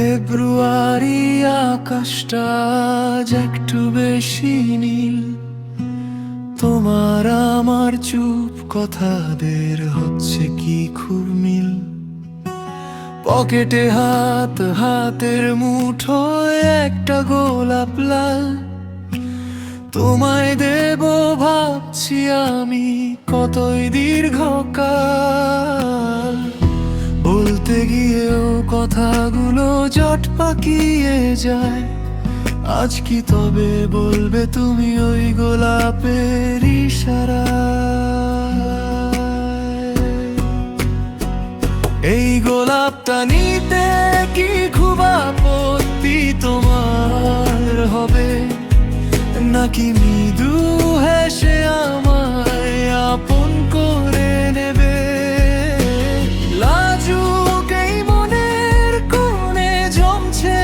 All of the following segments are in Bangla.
ফেব্রুয়ারি আকাশটা আজ একটু বেশি নীল, তোমার আমার চুপ কথাদের হচ্ছে কি খুব মিল। পকেটে হাত, হাতের মুঠোয় একটা গোলাপ লাল, তোমায় দেব ভাবছি আমি কতই দীর্ঘকাল। বলতে গিয়েও কথাগুলো জট পাকিয়ে যায়, আজ কি তবে বলবে তুমি ওই গোলাপের ইশারায়? এই গোলাপটা নিতে কি খুব আপত্তি তোমার হবে, নাকি মৃদু হেসে আমায় আপন করে নেবে? লাজুক এই মনের কোণে জমছে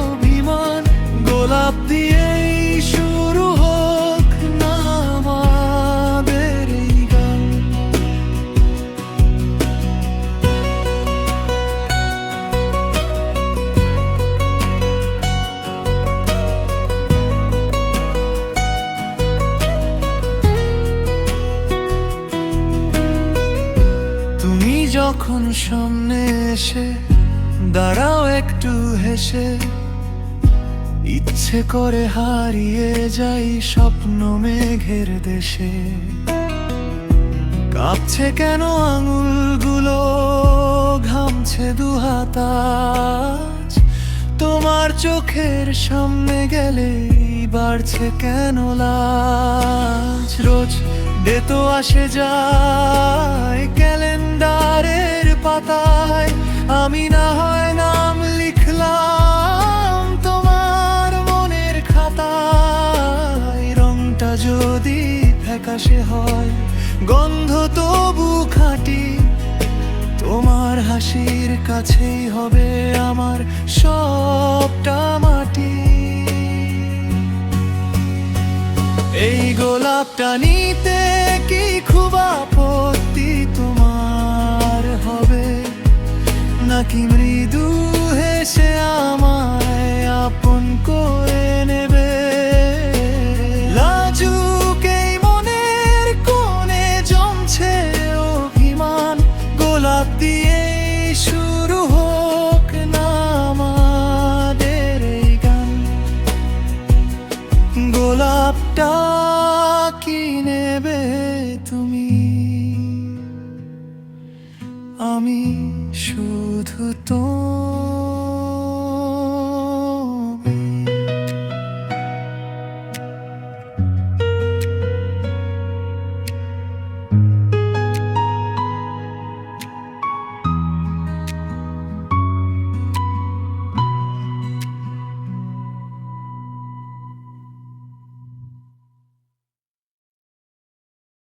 অভিমান, গোলাপ দিয়েই শুরু হোক না আমাদের এই গান। তুমি যখন সামনে এসে দাঁড়াও একটু হেসে, ইচ্ছে করে হারিয়ে যাই স্বপ্ন মেঘের দেশে। কাঁপছে কেন আঙুলগুলো, ঘামছে দুহাত আজ, তোমার চোখের সামনে গেলেই বাড়ছে কেন লাজ? রোজ ডেটো আসে যায় ক্যালেন্ডারের পাতায়, আমি না হয় নাম লিখলাম তোমার মনের খাতায়। রংটা যদি ফ্যাকাশে হয়, গন্ধ তবু খাঁটি, তোমার হাসির কাছেই হবে আমার সবটা মাটি। এই গোলাপটা নিতে কি খুব আপত্তি তোমার হবে, নাকি মৃদু হেসে আমায় আপন করে নেবে? লাজুক এই মনের কোণে জমছে অভিমান, গোলাপ দিয়ে শুরু হোক না আমাদের এই গান। গোলাপটা কি নেবে তুমি, আমি শুধু তো